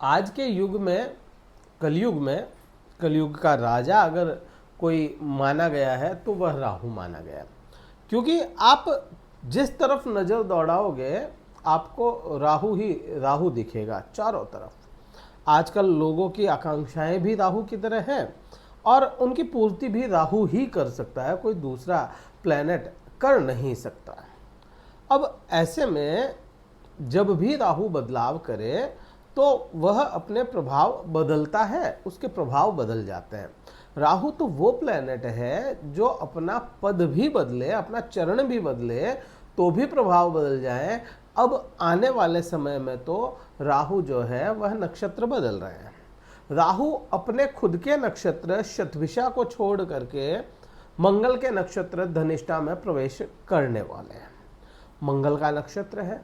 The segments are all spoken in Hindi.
आज के युग में, कलयुग का राजा अगर कोई माना गया है तो वह राहु माना गया, क्योंकि आप जिस तरफ नज़र दौड़ाओगे आपको राहु दिखेगा चारों तरफ। आजकल लोगों की आकांक्षाएं भी राहु की तरह हैं और उनकी पूर्ति भी राहु ही कर सकता है, कोई दूसरा प्लैनेट कर नहीं सकता। अब ऐसे में जब भी राहु बदलाव करे तो वह अपने प्रभाव बदलता है, उसके प्रभाव बदल जाते हैं। राहु तो वो प्लैनेट है जो अपना पद भी बदले, अपना चरण भी बदले तो भी प्रभाव बदल जाए। अब आने वाले समय में तो राहु जो है वह नक्षत्र बदल रहे हैं। राहु अपने खुद के नक्षत्र शतभिषा को छोड़ करके मंगल के नक्षत्र धनिष्ठा में प्रवेश करने वाले हैं। मंगल का नक्षत्र है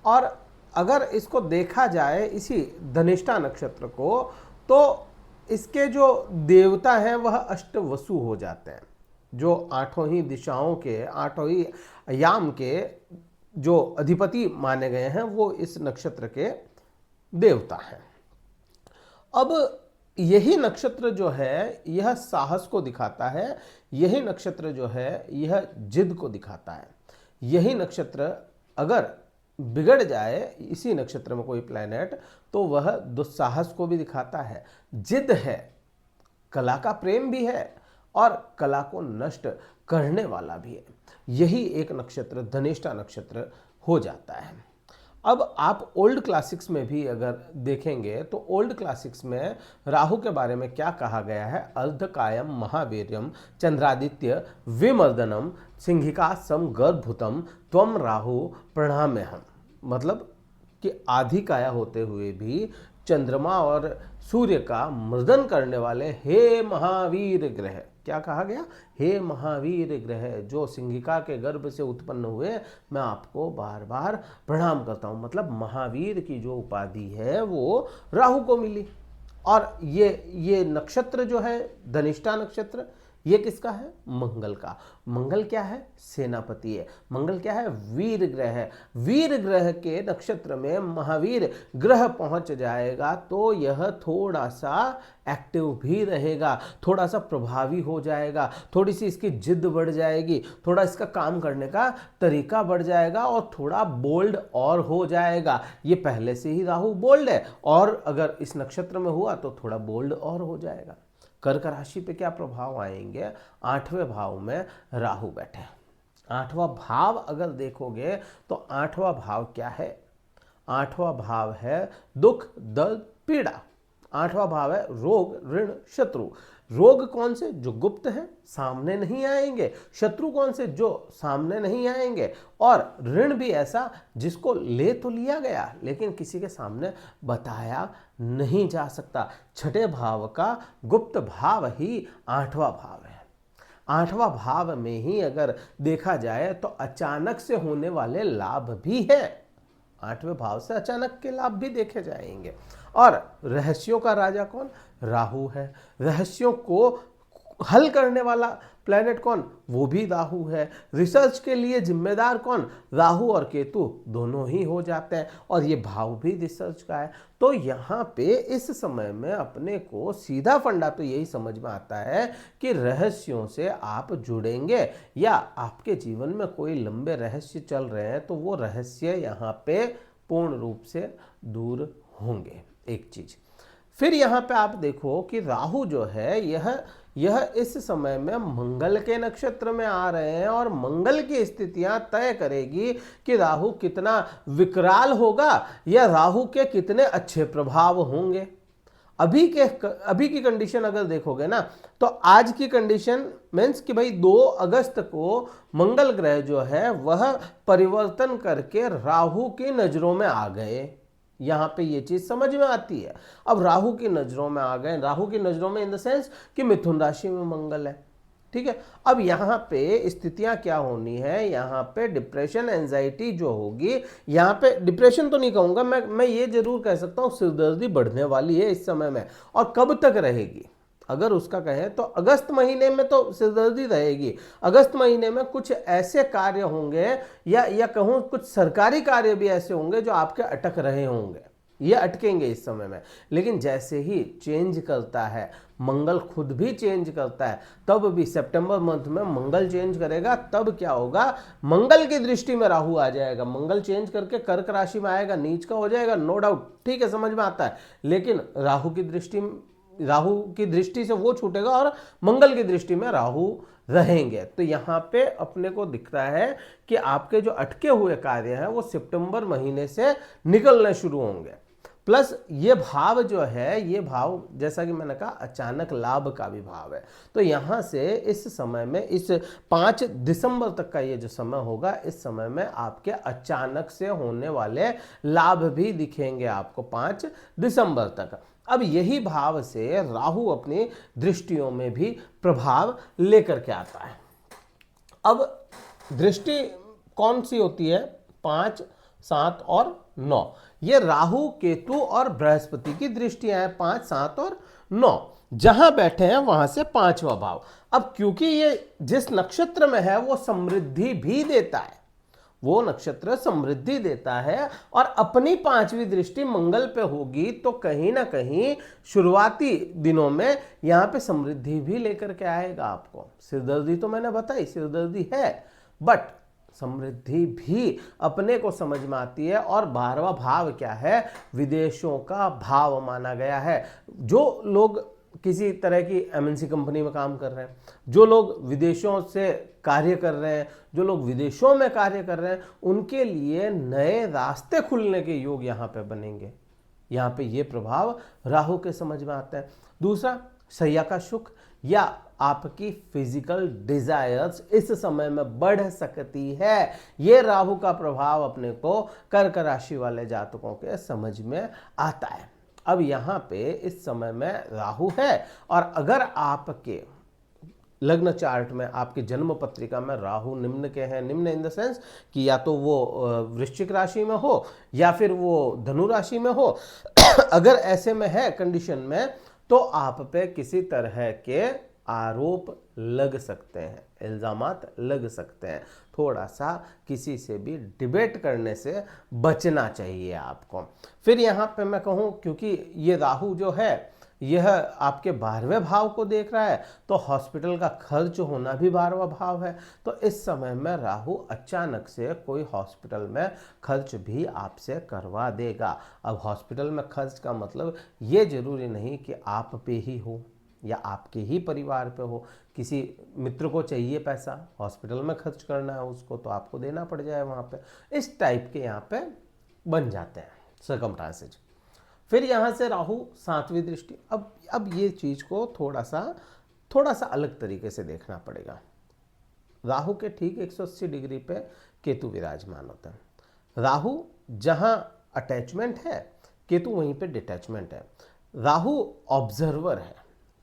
और अगर इसको देखा जाए इसी धनिष्ठा नक्षत्र को, तो इसके जो देवता हैं वह अष्टवसु हो जाते हैं, जो आठों ही दिशाओं के, आठों ही याम के जो अधिपति माने गए हैं वो इस नक्षत्र के देवता हैं। अब यही नक्षत्र जो है यह साहस को दिखाता है, यही नक्षत्र जो है यह जिद को दिखाता है। यही नक्षत्र अगर बिगड़ जाए, इसी नक्षत्र में कोई प्लैनेट, तो वह दुस्साहस को भी दिखाता है, जिद है, कला का प्रेम भी है और कला को नष्ट करने वाला भी है। यही एक नक्षत्र धनिष्ठा नक्षत्र हो जाता है। अब आप ओल्ड क्लासिक्स में भी अगर देखेंगे तो ओल्ड क्लासिक्स में राहु के बारे में क्या कहा गया है? अर्धकायम महावीर्यम चंद्रादित्य विमर्दनम सिंहिका सम गर्भुतम त्वम राहु प्रणाम्यहम। मतलब कि आधी काया होते हुए भी चंद्रमा और सूर्य का मर्दन करने वाले हे महावीर ग्रह, क्या कहा गया? हे महावीर ग्रह जो सिंहिका के गर्भ से उत्पन्न हुए, मैं आपको बार बार प्रणाम करता हूं। मतलब महावीर की जो उपाधि है वो राहु को मिली। और ये नक्षत्र जो है धनिष्ठा नक्षत्र, ये किसका है? मंगल का। मंगल क्या है? सेनापति है। मंगल क्या है? वीर ग्रह है। वीर ग्रह के नक्षत्र में महावीर ग्रह पहुंच जाएगा तो यह थोड़ा सा एक्टिव भी रहेगा, थोड़ा सा प्रभावी हो जाएगा, थोड़ी सी इसकी जिद बढ़ जाएगी, थोड़ा इसका काम करने का तरीका बढ़ जाएगा और थोड़ा बोल्ड और हो जाएगा। ये पहले से ही राहु बोल्ड है और अगर इस नक्षत्र में हुआ तो थोड़ा बोल्ड और हो जाएगा। कर्क राशि पे क्या प्रभाव आएंगे? 8वें भाव में राहु बैठे। 8वां भाव अगर देखोगे तो 8वां भाव क्या है? 8वां भाव है दुख दर्द पीड़ा। 8वां भाव है रोग ऋण शत्रु। रोग कौन से? जो गुप्त है, सामने नहीं आएंगे। शत्रु कौन से? जो सामने नहीं आएंगे। और ऋण भी ऐसा जिसको ले तो लिया गया लेकिन किसी के सामने बताया नहीं जा सकता। छठे भाव का गुप्त भाव ही 8वां भाव है। 8वां भाव में ही अगर देखा जाए तो अचानक से होने वाले लाभ भी है। 8वें भाव से अचानक के लाभ भी देखे जाएंगे। और रहस्यों का राजा कौन? राहु है। रहस्यों को हल करने वाला प्लेनेट कौन? वो भी राहु है। रिसर्च के लिए जिम्मेदार कौन? राहु और केतु दोनों ही हो जाते हैं और ये भाव भी रिसर्च का है। तो यहाँ पे इस समय में अपने को सीधा फंडा तो यही समझ में आता है कि रहस्यों से आप जुड़ेंगे या आपके जीवन में कोई लंबे रहस्य चल रहे हैं तो वो रहस्य यहाँ पे पूर्ण रूप से दूर होंगे। एक चीज फिर यहाँ पे आप देखो कि राहु जो है यह इस समय में मंगल के नक्षत्र में आ रहे हैं और मंगल की स्थितियां तय करेगी कि राहु कितना विकराल होगा या राहु के कितने अच्छे प्रभाव होंगे। अभी की कंडीशन अगर देखोगे ना तो आज की कंडीशन मीन्स कि भाई 2 अगस्त को मंगल ग्रह जो है वह परिवर्तन करके राहु की नजरों में आ गए। यहाँ पे ये चीज समझ में आती है। अब राहु की नजरों में आ गए, राहु की नजरों में इन द सेंस कि मिथुन राशि में मंगल है। ठीक है, अब यहाँ पे स्थितियां क्या होनी है? यहाँ पे डिप्रेशन एंजाइटी जो होगी, यहाँ पे डिप्रेशन तो नहीं कहूंगा मैं ये जरूर कह सकता हूँ सिरदर्दी बढ़ने वाली है इस समय में। और कब तक रहेगी अगर उसका कहें तो अगस्त महीने में तो सिरदर्दी रहेगी। अगस्त महीने में कुछ ऐसे कार्य होंगे या कहूँ कुछ सरकारी कार्य भी ऐसे होंगे जो आपके अटक रहे होंगे। ये अटकेंगे इस समय में। लेकिन जैसे ही चेंज करता है, मंगल खुद भी चेंज करता है, तब भी सितंबर मंथ में मंगल चेंज करेगा, तब क्या होगा, मंगल की दृष्टि में राहु आ जाएगा। मंगल चेंज करके कर्क राशि में आएगा, नीच का हो जाएगा, नो डाउट, ठीक है, समझ में आता है। लेकिन राहु की दृष्टि से वो छूटेगा और मंगल की दृष्टि में राहु रहेंगे। तो यहाँ पे अपने को दिखता है कि आपके जो अटके हुए कार्य हैं वो सितंबर महीने से निकलने शुरू होंगे। प्लस ये भाव जो है, ये भाव जैसा कि मैंने कहा अचानक लाभ का भी भाव है। तो यहाँ से इस समय में, इस 5 दिसंबर तक का ये जो समय होगा, इस समय में आपके अचानक से होने वाले लाभ भी दिखेंगे आपको 5 दिसंबर तक। अब यही भाव से राहु अपनी दृष्टियों में भी प्रभाव लेकर के आता है। अब दृष्टि कौन सी होती है, 5, 7 और 9, ये राहु, केतु और बृहस्पति की दृष्टियां हैं, 5, 7 और 9। जहां बैठे हैं वहां से 5वां भाव। अब क्योंकि ये जिस नक्षत्र में है वो समृद्धि भी देता है, वो नक्षत्र समृद्धि देता है, और अपनी 5वीं दृष्टि मंगल पे होगी, तो कहीं ना कहीं शुरुआती दिनों में यहां पे समृद्धि भी लेकर के आएगा आपको। सिरदर्दी तो मैंने बताई, सिरदर्दी है, बट समृद्धि भी अपने को समझ में आती है। और 12वां भाव क्या है, विदेशों का भाव माना गया है। जो लोग किसी तरह की एमएनसी कंपनी में काम कर रहे हैं, जो लोग विदेशों से कार्य कर रहे हैं, जो लोग विदेशों में कार्य कर रहे हैं, उनके लिए नए रास्ते खुलने के योग यहाँ पे बनेंगे। यहाँ पे ये प्रभाव राहु के समझ में आता है। दूसरा, सैया का सुख या आपकी फिजिकल डिजायर्स इस समय में बढ़ सकती है। ये राहु का प्रभाव अपने को कर्क राशि वाले जातकों के समझ में आता है। अब यहाँ पे इस समय में राहु है, और अगर आपके लग्न चार्ट में, आपकी जन्म पत्रिका में राहु निम्न के हैं, निम्न इन द सेंस कि या तो वो वृश्चिक राशि में हो या फिर वो धनु राशि में हो, अगर ऐसे में है कंडीशन में, तो आप पे किसी तरह के आरोप लग सकते हैं, इल्जामात लग सकते हैं। थोड़ा सा किसी से भी डिबेट करने से बचना चाहिए आपको। फिर यहाँ पे मैं कहूँ, क्योंकि ये राहु जो है यह आपके 12वें भाव को देख रहा है, तो हॉस्पिटल का खर्च होना भी 12वां भाव है। तो इस समय में राहु अचानक से कोई हॉस्पिटल में खर्च भी आपसे करवा देगा। अब हॉस्पिटल में खर्च का मतलब ये जरूरी नहीं कि आप पे ही हो या आपके ही परिवार पे हो। किसी मित्र को चाहिए पैसा, हॉस्पिटल में खर्च करना है उसको, तो आपको देना पड़ जाए वहाँ पे। इस टाइप के यहाँ पे बन जाते हैं सर्कमस्टांसेस। फिर यहाँ से राहु 7वीं दृष्टि। अब ये चीज़ को थोड़ा सा अलग तरीके से देखना पड़ेगा। राहु के ठीक 180 डिग्री पे केतु विराजमान होता है। राहु जहाँ अटैचमेंट है, केतु वहीं पे डिटैचमेंट है। राहु ऑब्जर्वर है,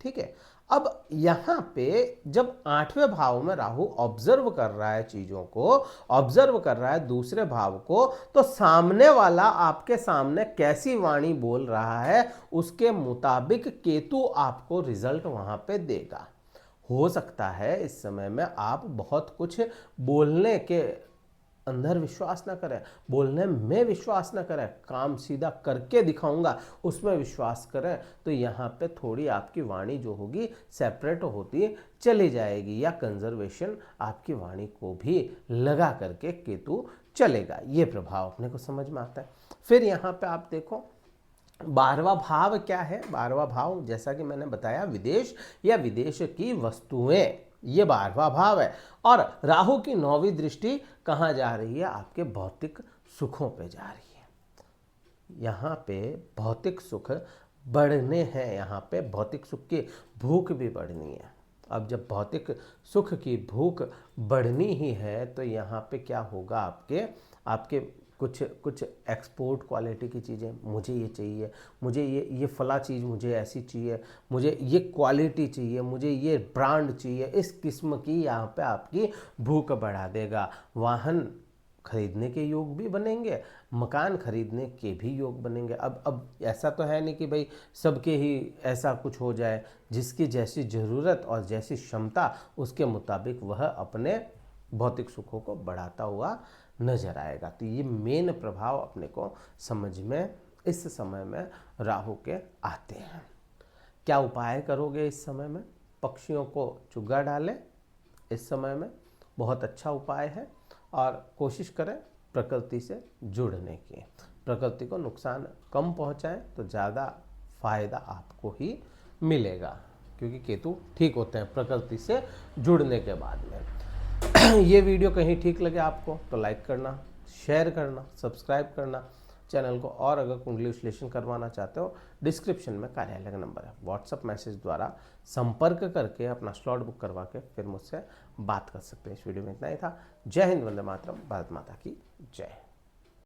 ठीक है। अब यहाँ पे जब 8वें भाव में राहु ऑब्जर्व कर रहा है चीजों को, ऑब्जर्व कर रहा है दूसरे भाव को, तो सामने वाला आपके सामने कैसी वाणी बोल रहा है उसके मुताबिक केतु आपको रिजल्ट वहां पे देगा। हो सकता है इस समय में आप बहुत कुछ बोलने के अंदर विश्वास ना करें, बोलने में विश्वास ना करें, काम सीधा करके दिखाऊंगा उसमें विश्वास करें, तो यहाँ पे थोड़ी आपकी वाणी जो होगी सेपरेट होती चली जाएगी, या कंजर्वेशन आपकी वाणी को भी लगा करके केतु चलेगा। ये प्रभाव अपने को समझ में आता है। फिर यहाँ पे आप देखो 12वां भाव क्या है। 12वां भाव जैसा कि मैंने बताया, विदेश या विदेश की वस्तुएं, ये 12वां भाव है। और राहु की 9वीं दृष्टि कहाँ जा रही है, आपके भौतिक सुखों पे जा रही है। यहाँ पे भौतिक सुख बढ़ने हैं, यहाँ पे भौतिक सुख की भूख भी बढ़नी है। अब जब भौतिक सुख की भूख बढ़नी ही है, तो यहाँ पे क्या होगा, आपके कुछ एक्सपोर्ट क्वालिटी की चीज़ें, मुझे ये चाहिए, मुझे ये फला चीज़ मुझे ऐसी चाहिए, मुझे ये क्वालिटी चाहिए, मुझे ये ब्रांड चाहिए, इस किस्म की यहाँ पे आपकी भूख बढ़ा देगा। वाहन खरीदने के योग भी बनेंगे, मकान खरीदने के भी योग बनेंगे। अब ऐसा तो है नहीं कि भाई सबके ही ऐसा कुछ हो जाए, जिसकी जैसी ज़रूरत और जैसी क्षमता उसके मुताबिक वह अपने भौतिक सुखों को बढ़ाता हुआ नजर आएगा। तो ये मेन प्रभाव अपने को समझ में इस समय में राहु के आते हैं। क्या उपाय करोगे इस समय में? पक्षियों को चुग्गा डालें इस समय में, बहुत अच्छा उपाय है। और कोशिश करें प्रकृति से जुड़ने की, प्रकृति को नुकसान कम पहुंचाएं तो ज़्यादा फायदा आपको ही मिलेगा, क्योंकि केतु ठीक होते हैं प्रकृति से जुड़ने के बाद में। ये वीडियो कहीं ठीक लगे आपको तो लाइक करना, शेयर करना, सब्सक्राइब करना चैनल को। और अगर कुंडली विश्लेषण करवाना चाहते हो, डिस्क्रिप्शन में कार्यालय का नंबर है, व्हाट्सअप मैसेज द्वारा संपर्क करके अपना स्लॉट बुक करवा के फिर मुझसे बात कर सकते हैं। इस वीडियो में इतना ही था। जय हिंद, वंदे मातरम, भारत माता की जय।